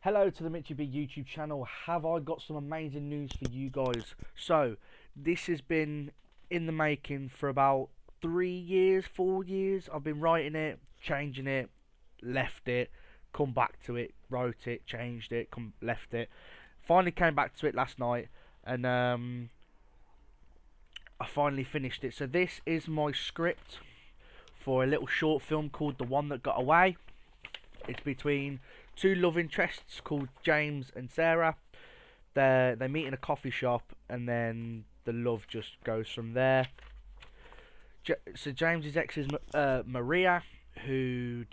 Hello to the Mitchy B YouTube channel. Have I got some amazing news for you guys? So, this has been in the making for about 3 years, 4 years. I've been writing it, changing it, left it, come back to it, wrote it, changed it, left it. Finally came back to it last night, and I finally finished it. So this is my script for a little short film called The One That Got Away. It's between two love interests called James and Sarah. They meet in a coffee shop, and then the love just goes from there. So James's ex is Maria, who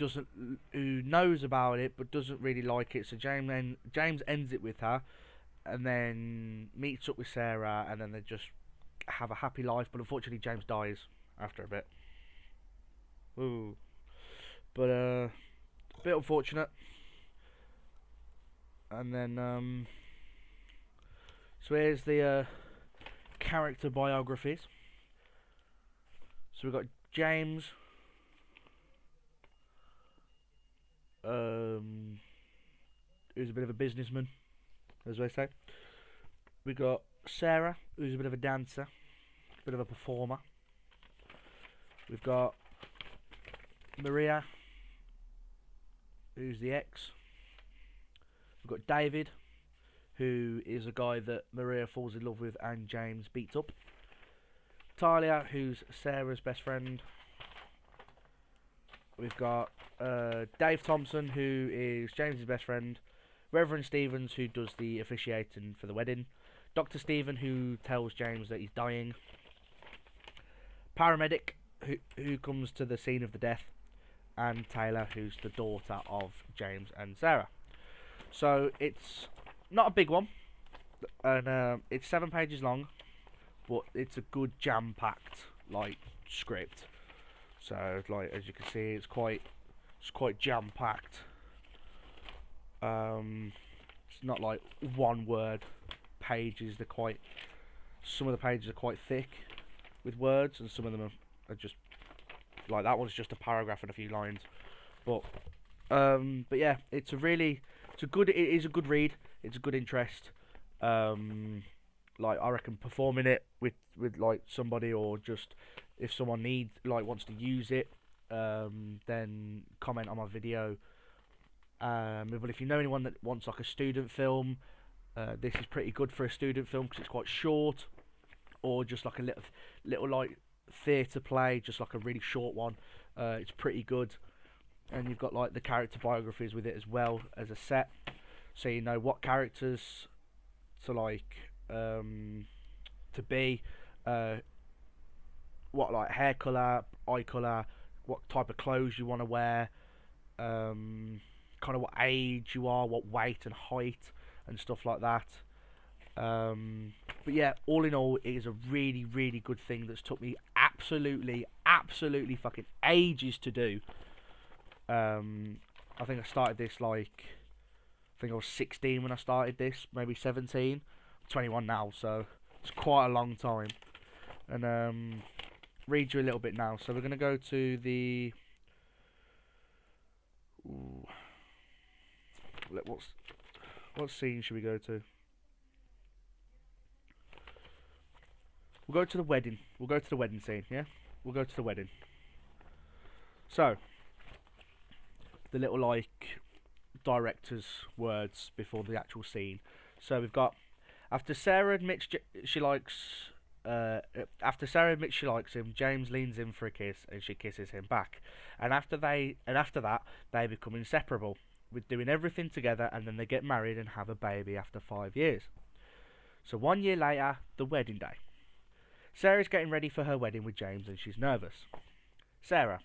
knows about it but doesn't really like it. So James ends it with her, and then meets up with Sarah, and then they just have a happy life. But unfortunately, James dies after a bit. Ooh, but a bit unfortunate. And then so here's the character biographies. So we've got James, who's a bit of a businessman, as they say. We've got Sarah, who's a bit of a dancer, a bit of a performer. We've got Maria, who's the ex. We've got David, who is a guy that Maria falls in love with and James beats up. Talia, who's Sarah's best friend. We've got Dave Thompson, who is James's best friend. Reverend Stevens, who does the officiating for the wedding. Dr. Stephen, who tells James that he's dying. Paramedic, who comes to the scene of the death. And Taylor, who's the daughter of James and Sarah. So it's not a big one, and it's 7 pages long, but it's a good jam-packed script. So as you can see, it's quite jam-packed. It's not like one word pages. Some of the pages are quite thick with words, and some of them are just like that one's just a paragraph and a few lines. But yeah, it is a good read. It's a good interest. I reckon performing it with somebody, or just if someone wants to use it, then comment on my video. But if you know anyone that wants a student film, this is pretty good for a student film because it's quite short, or just a little theatre play, just a really short one. It's pretty good. And you've got the character biographies with it as well as a set, so you know what characters to to be, what hair colour, eye colour, what type of clothes you want to wear, kind of what age you are, what weight and height and stuff like that. But yeah, all in all, it is a really good thing that's took me absolutely fucking ages to do. I think I started this I think I was 16 when I started this, maybe 17. I'm 21 now, so it's quite a long time. And read you a little bit now. So we're gonna go to the what scene should we go to? We'll go to the wedding. We'll go to the wedding scene. Yeah, we'll go to the wedding. So the little director's words before the actual scene. So we've got after Sarah admits she likes him, James leans in for a kiss and she kisses him back. And after that they become inseparable, with doing everything together, and then they get married and have a baby after 5 years. So 1 year later, the wedding day. Sarah's getting ready for her wedding with James and she's nervous. Sarah: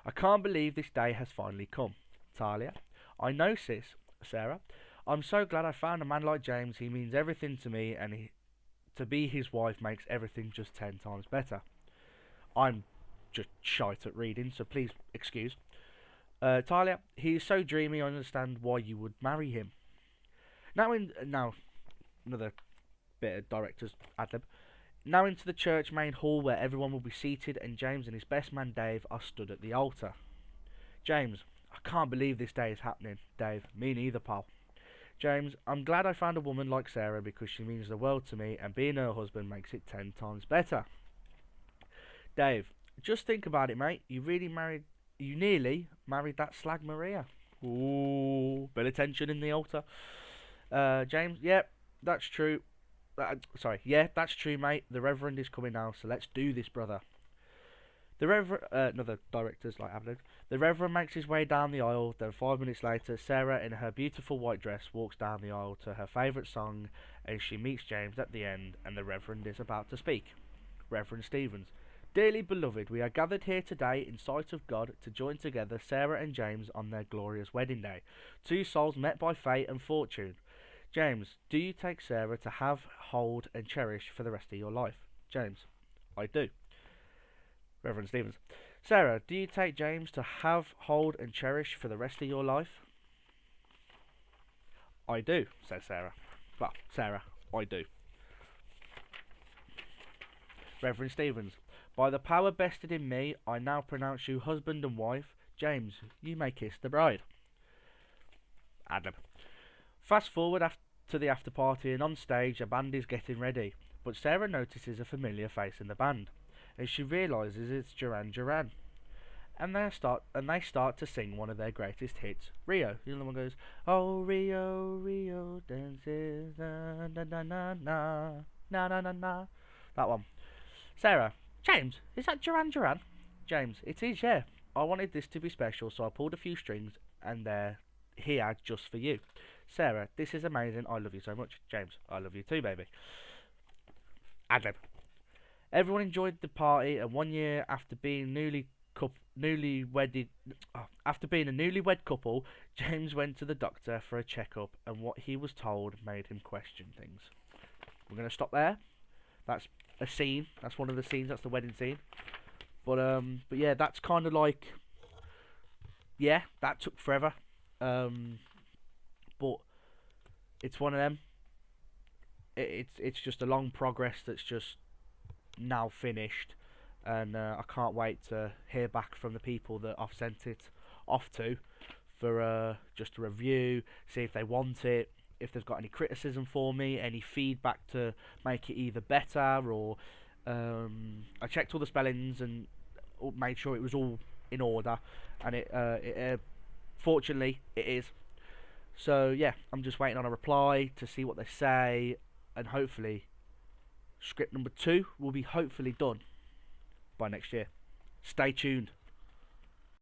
I can't believe this day has finally come. Talia: I know, sis. Sarah: I'm so glad I found a man like James. He means everything to me, and to be his wife makes everything just 10 times better. I'm just shite at reading, so please excuse. Talia: he is so dreamy, I understand why you would marry him. Now another bit of director's ad-lib. Now into the church main hall, where everyone will be seated, and James and his best man Dave are stood at the altar. James: I can't believe this day is happening. Dave: Me neither, pal. James, I'm glad I found a woman like Sarah because she means the world to me and being her husband makes it 10 times better. Dave, just think about it, mate. You nearly married that slag Maria. Ooh, bit of tension in the altar. James, yep, that's true. Yeah, that's true, mate. The Reverend is coming now, so let's do this, brother. The Reverend, another director's like Abner. The Reverend makes his way down the aisle. Then 5 minutes later, Sarah, in her beautiful white dress, walks down the aisle to her favourite song, and she meets James at the end. And the Reverend is about to speak. Reverend Stevens, dearly beloved, we are gathered here today in sight of God to join together Sarah and James on their glorious wedding day. Two souls met by fate and fortune. James, do you take Sarah to have, hold, and cherish for the rest of your life? James, I do. Reverend Stevens, Sarah, do you take James to have, hold, and cherish for the rest of your life? I do, says Sarah. Well, Sarah, I do. Reverend Stevens, by the power vested in me, I now pronounce you husband and wife. James, you may kiss the bride. Adam. Fast forward to the after party, and on stage a band is getting ready, but Sarah notices a familiar face in the band, and she realises it's Duran Duran. And they start to sing one of their greatest hits, Rio. You know the one goes, oh Rio, Rio dances, na na na na na na na na na. That one. Sarah, James, is that Duran Duran? James, it is, yeah. I wanted this to be special, so I pulled a few strings, and they're here just for you. Sarah, this is amazing. I love you so much. James, I love you too, baby. Adam. Everyone enjoyed the party, and 1 year after being after being a newlywed couple, James went to the doctor for a checkup, and what he was told made him question things. We're gonna stop there. That's a scene. That's one of the scenes. That's the wedding scene. But yeah, that's kind of like, yeah, that took forever. But it's one of them. It's just a long progress that's just now finished, and I can't wait to hear back from the people that I've sent it off to for just a review, see if they want it, if they've got any criticism for me, any feedback to make it either better, or I checked all the spellings and made sure it was all in order, and it fortunately it is. So yeah, I'm just waiting on a reply to see what they say, and hopefully script number 2 will be hopefully done by next year. Stay tuned.